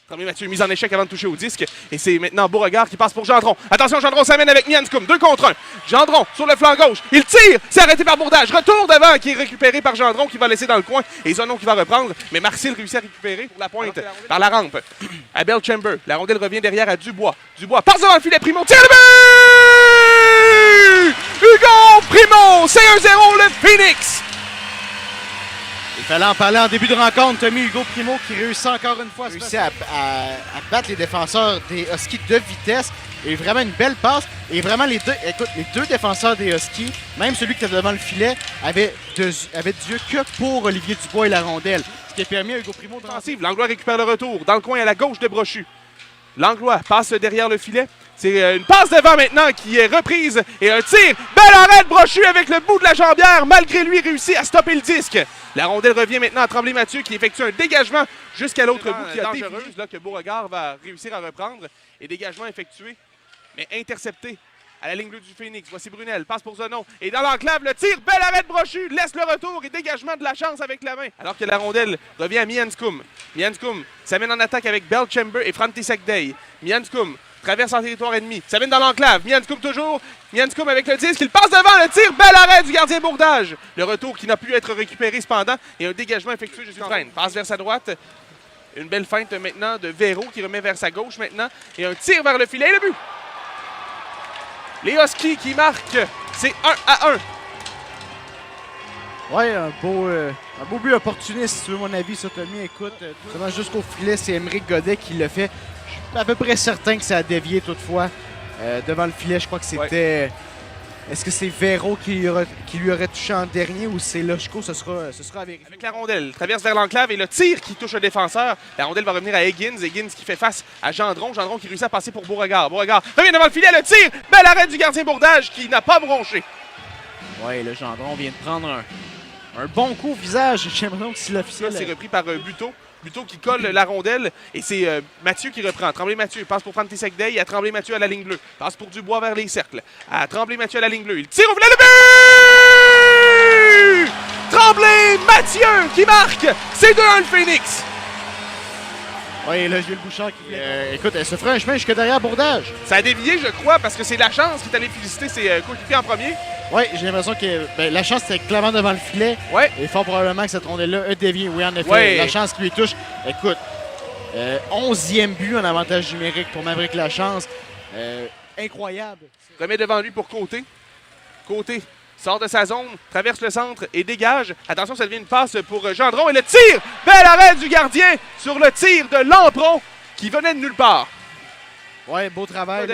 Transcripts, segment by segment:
Tremblay Mathieu mise en échec avant de toucher au disque. Et c'est maintenant Beauregard qui passe pour Gendron. Attention, Gendron s'amène avec Mianscum. 2 contre 1. Gendron sur le flanc gauche. Il tire. C'est arrêté par Bourdage. Retour devant qui est récupéré par Gendron qui va laisser dans le coin. Et Zonon qui va reprendre. Mais Marcil réussit à récupérer pour la pointe par la rampe. À Belchamber. La rondelle revient derrière à Dubois. Dubois passe devant le filet. Primo tire le but! Hugo Primo. C'est 1-0 le Phoenix. Il fallait en parler en début de rencontre. Tommy Hugo Primo qui réussit encore une fois à battre les défenseurs des Huskies de vitesse. Et vraiment une belle passe. Et vraiment les deux défenseurs des Huskies, même celui qui était devant le filet, avait Dieu que pour Olivier Dubois et la rondelle. Ce qui a permis à Hugo Primo de rentrer. Langlois récupère le retour dans le coin à la gauche de Brochu. Langlois passe derrière le filet. C'est une passe devant maintenant qui est reprise et un tir. Bel arrêt de Brochu avec le bout de la jambière. Malgré lui, réussit à stopper le disque. La rondelle revient maintenant à Tremblay Mathieu qui effectue un dégagement jusqu'à l'autre bout qui est dangereuse là que Beauregard va réussir à reprendre. Et dégagement effectué, mais intercepté à la ligne bleue du Phoenix. Voici Brunel, passe pour Zonon. Et dans l'enclave, le tir, bel arrêt de Brochu, laisse le retour et dégagement de la chance avec la main. Alors que la rondelle revient à Mianscum. Mianscum s'amène en attaque avec Belchamber et František Dej. Mianscum traverse en territoire ennemi, s'amène dans l'enclave. Mianscum toujours. Mianscum avec le disque, il passe devant le tir, bel arrêt du gardien Bourdage. Le retour qui n'a pu être récupéré cependant et un dégagement effectué jusqu'au frein. Passe vers sa droite. Une belle feinte maintenant de Véro qui remet vers sa gauche maintenant. Et un tir vers le filet et le but. Les Huskies qui marquent, c'est 1-1. Ouais, un beau but opportuniste, si tu veux mon avis, ça, Tommy. Écoute, seulement jusqu'au filet, c'est Émeric Godet qui le fait. Je suis à peu près certain que ça a dévié toutefois. Devant le filet, je crois que c'était... Ouais. Est-ce que c'est Véro qui lui aurait touché en dernier ou c'est Loshko? Ce sera à vérifier. Avec la rondelle, traverse vers l'enclave et le tir qui touche le défenseur. La rondelle va revenir à Higgins. Higgins qui fait face à Gendron. Gendron qui réussit à passer pour Beauregard. Beauregard revient devant le filet, le tir! Bel arrêt du gardien Bourdage qui n'a pas bronché. Ouais, le Gendron vient de prendre un bon coup au visage. J'ai l'impression que c'est l'officiel. C'est repris par Buteau. Buteau qui colle la rondelle et c'est Mathieu qui reprend. Tremblay Mathieu passe pour František Dej à Tremblay Mathieu à la ligne bleue. Passe pour Dubois vers les cercles. À Tremblay Mathieu à la ligne bleue. Il tire au filet, le but! Tremblay Mathieu qui marque! C'est 2-1 le Phoenix. Oui, là, Gilles Bouchard qui écoute, elle se fera un chemin jusque derrière Bourdage. Ça a dévié, je crois, parce que c'est la chance qui est allé féliciter ses coéquipiers en premier. Oui, j'ai l'impression que la chance était clairement devant le filet. Ouais. Et fort probablement que cette rondelle-là a dévié. Oui, en effet, ouais. La chance qui lui touche. Écoute, 11e but en avantage numérique pour Maverick Lachance. Incroyable. Remet devant lui pour Côté. Côté sort de sa zone, traverse le centre et dégage. Attention, ça devient une passe pour Gendron. Et le tir! Bel arrêt du gardien sur le tir de Lampron qui venait de nulle part. Ouais, beau travail.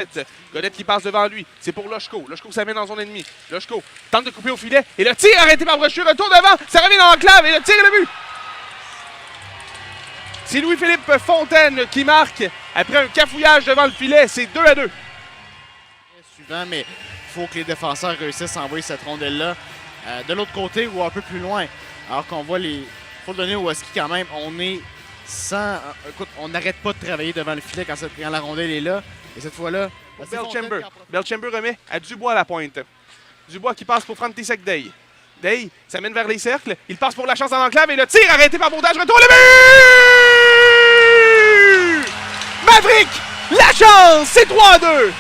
Godet qui passe devant lui. C'est pour Loshko. Loshko s'amène dans son ennemi. Loshko tente de couper au filet. Et le tir arrêté par Brochu. Retour devant. Ça revient dans l'enclave. Et le tir et le but. C'est Louis-Philippe Fontaine qui marque après un cafouillage devant le filet. C'est 2-2. Suivant, mais il faut que les défenseurs réussissent à envoyer cette rondelle-là de l'autre côté ou un peu plus loin. Alors qu'on voit les... Il faut le donner au Husky quand même. On est sans... Écoute, on n'arrête pas de travailler devant le filet quand la rondelle est là. Et cette fois-là... Belchamber remet à Dubois à la pointe. Dubois qui passe pour František Dej. Dej s'amène vers les cercles. Il passe pour la chance en enclave et le tir arrêté par Bourdage. Retour le but! Maverick Lachance, c'est 3-2.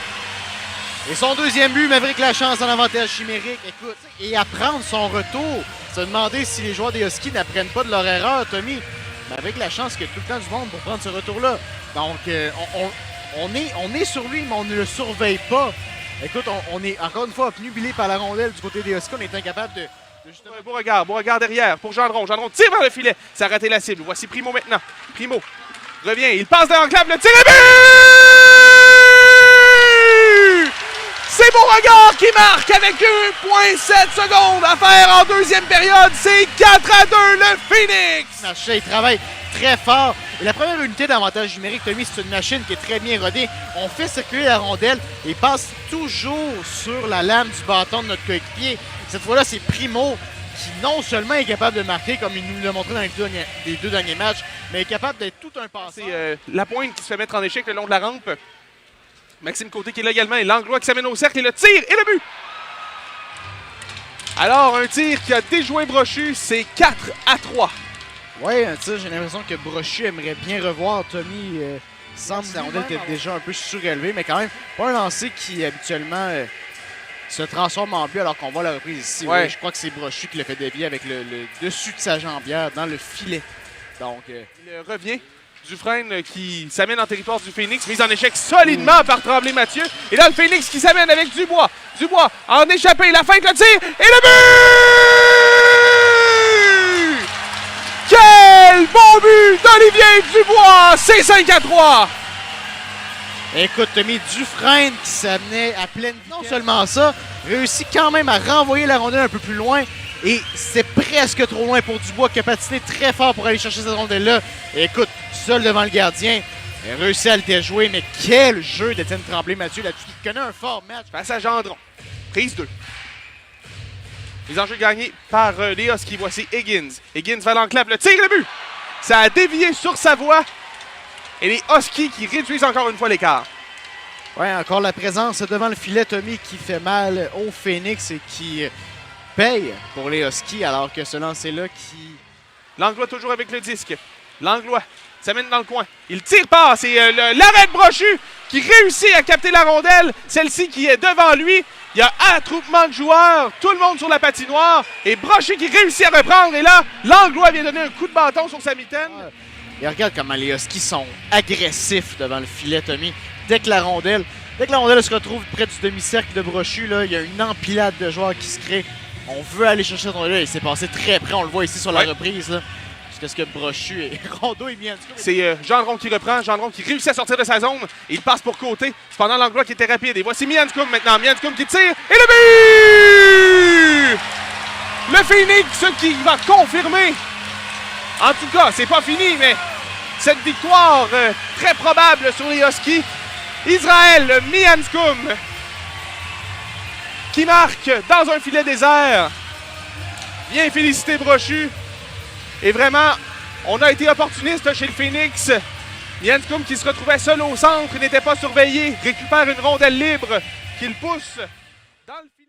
Et son deuxième but, Maverick Lachance en avantage numérique. Écoute, et à prendre son retour, se demander si les joueurs des Huskies n'apprennent pas de leur erreur, Tommy. Maverick Lachance qui a tout le temps du monde pour prendre ce retour-là. Donc, on est sur lui, mais on ne le surveille pas. Écoute, on est encore une fois obnubilé par la rondelle du côté des Huskies. On est incapable de justement... Beauregard derrière pour Gendron. Gendron tire vers le filet. Ça a raté la cible. Voici Primo maintenant. Primo revient. Il passe dans l'enclave. Le tir et but! C'est Beauregard qui marque avec 1,7 secondes à faire en deuxième période. C'est 4-2 le Phoenix. Il travaille très fort. Et la première unité d'avantage numérique, Tommy, c'est une machine qui est très bien rodée. On fait circuler la rondelle et passe toujours sur la lame du bâton de notre coéquipier. Cette fois-là, c'est Primo qui non seulement est capable de marquer, comme il nous l'a montré dans les deux derniers matchs, mais est capable d'être tout un passeur. C'est la pointe qui se fait mettre en échec le long de la rampe. Maxime Côté qui est là également et Langlois qui s'amène au cercle et le tir et le but! Alors, un tir qui a déjoué Brochu, c'est 4-3. Ouais, tu sais, j'ai l'impression que Brochu aimerait bien revoir Tommy. Il semble que la rondelle était déjà un peu surélevée, mais quand même, pas un lancer qui habituellement se transforme en but alors qu'on voit la reprise ici. Ouais. Ouais, je crois que c'est Brochu qui le fait dévier avec le dessus de sa jambière dans le filet. Donc, Il revient. Dufresne qui s'amène en territoire du Phoenix, mise en échec solidement par Tremblay-Mathieu. Et là, le Phoenix qui s'amène avec Dubois. Dubois en échappé, la feinte, le tir et le but! Quel bon but d'Olivier Dubois! C'est 5-3! écoute, Tommy Dufresne qui s'amenait à pleine vitesse. Non seulement ça, réussit quand même à renvoyer la rondelle un peu plus loin. Et c'est presque trop loin pour Dubois qui a patiné très fort pour aller chercher cette rondelle-là. Et écoute, seul devant le gardien, il a réussi à le déjouer. Mais quel jeu d'Étienne Tremblay-Mathieu là-dessus, qui connaît un fort match. Face à Gendron. Prise 2. Les enjeux gagnés par les Huskies. Voici Higgins. Higgins va l'enclave, le tir, le but! Ça a dévié sur sa voie. Et les Huskies qui réduisent encore une fois l'écart. Ouais, encore la présence devant le filet, Tommy, qui fait mal au Phoenix et qui paye pour les Huskies, alors que ce lancer-là qui... Langlois toujours avec le disque. Langlois s'amène dans le coin. Il tire pas. C'est l'arrêt de Brochu qui réussit à capter la rondelle. Celle-ci qui est devant lui. Il y a un attroupement de joueurs. Tout le monde sur la patinoire. Et Brochu qui réussit à reprendre. Et là, Langlois vient donner un coup de bâton sur sa mitaine. Et regarde comment les Huskies sont agressifs devant le filet, Tommy. Dès que la rondelle se retrouve près du demi-cercle de Brochu, là, il y a une empilade de joueurs qui se crée. On veut aller chercher cette rondelle-là. Il s'est passé très près. On le voit ici sur la reprise. Là. Jusqu'à ce que Brochu et Rondeau et Mianscoum. C'est Gendron qui reprend. Gendron qui réussit à sortir de sa zone. Il passe pour côté. Cependant, Langlois qui était rapide. Et voici Mianscoum maintenant. Mianscoum qui tire. Et le but! Le Phoenix qui va confirmer. En tout cas, c'est pas fini, mais cette victoire très probable sur les Huskies. Israël Mianscoum qui marque dans un filet désert. Bien félicité Brochu. Et vraiment, on a été opportuniste chez le Phoenix. Mianscoum qui se retrouvait seul au centre, n'était pas surveillé, récupère une rondelle libre qu'il pousse dans le filet.